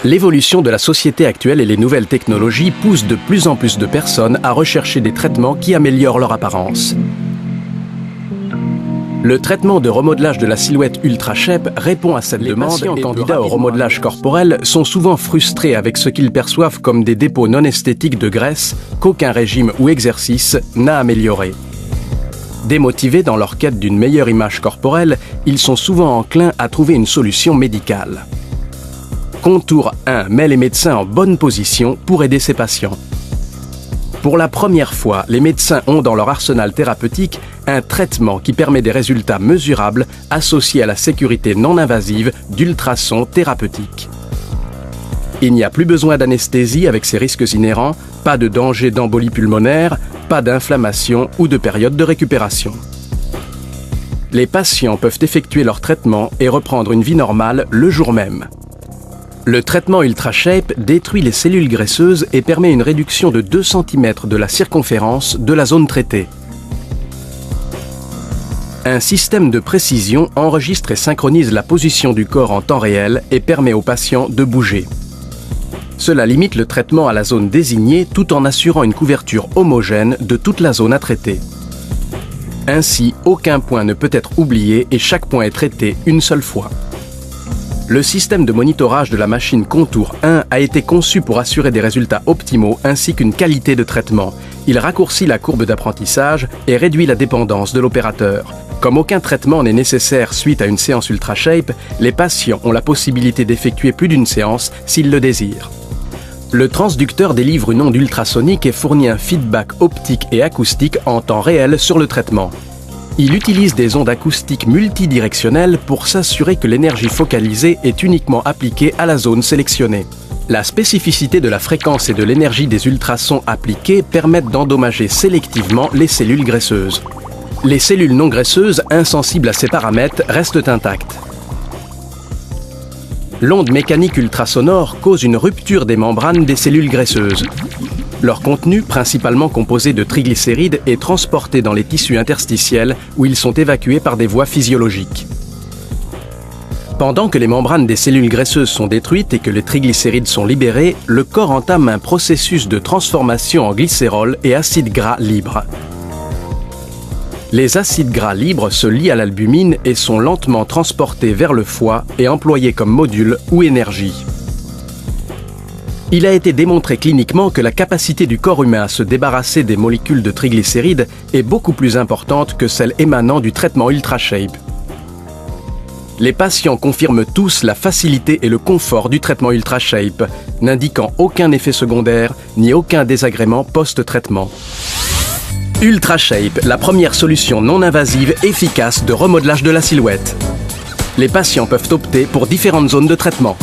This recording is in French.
L'évolution de la société actuelle et les nouvelles technologies poussent de plus en plus de personnes à rechercher des traitements qui améliorent leur apparence. Le traitement de remodelage de la silhouette Ultra Shape répond à cette demande. Les patients candidats au remodelage corporel sont souvent frustrés avec ce qu'ils perçoivent comme des dépôts non esthétiques de graisse qu'aucun régime ou exercice n'a amélioré. Démotivés dans leur quête d'une meilleure image corporelle, ils sont souvent enclins à trouver une solution médicale. Contour 1 met les médecins en bonne position pour aider ces patients. Pour la première fois, les médecins ont dans leur arsenal thérapeutique un traitement qui permet des résultats mesurables associés à la sécurité non invasive d'ultrasons thérapeutiques. Il n'y a plus besoin d'anesthésie avec ses risques inhérents, pas de danger d'embolie pulmonaire, pas d'inflammation ou de période de récupération. Les patients peuvent effectuer leur traitement et reprendre une vie normale le jour même. Le traitement Ultra Shape détruit les cellules graisseuses et permet une réduction de 2 cm de la circonférence de la zone traitée. Un système de précision enregistre et synchronise la position du corps en temps réel et permet aux patients de bouger. Cela limite le traitement à la zone désignée tout en assurant une couverture homogène de toute la zone à traiter. Ainsi, aucun point ne peut être oublié et chaque point est traité une seule fois. Le système de monitorage de la machine Contour 1 a été conçu pour assurer des résultats optimaux ainsi qu'une qualité de traitement. Il raccourcit la courbe d'apprentissage et réduit la dépendance de l'opérateur. Comme aucun traitement n'est nécessaire suite à une séance Ultra Shape, les patients ont la possibilité d'effectuer plus d'une séance s'ils le désirent. Le transducteur délivre une onde ultrasonique et fournit un feedback optique et acoustique en temps réel sur le traitement. Il utilise des ondes acoustiques multidirectionnelles pour s'assurer que l'énergie focalisée est uniquement appliquée à la zone sélectionnée. La spécificité de la fréquence et de l'énergie des ultrasons appliqués permettent d'endommager sélectivement les cellules graisseuses. Les cellules non graisseuses, insensibles à ces paramètres, restent intactes. L'onde mécanique ultrasonore cause une rupture des membranes des cellules graisseuses. Leur contenu, principalement composé de triglycérides, est transporté dans les tissus interstitiels où ils sont évacués par des voies physiologiques. Pendant que les membranes des cellules graisseuses sont détruites et que les triglycérides sont libérés, le corps entame un processus de transformation en glycérol et acides gras libres. Les acides gras libres se lient à l'albumine et sont lentement transportés vers le foie et employés comme module ou énergie. Il a été démontré cliniquement que la capacité du corps humain à se débarrasser des molécules de triglycérides est beaucoup plus importante que celle émanant du traitement Ultra Shape. Les patients confirment tous la facilité et le confort du traitement Ultra Shape, n'indiquant aucun effet secondaire ni aucun désagrément post-traitement. Ultra Shape, la première solution non invasive efficace de remodelage de la silhouette. Les patients peuvent opter pour différentes zones de traitement.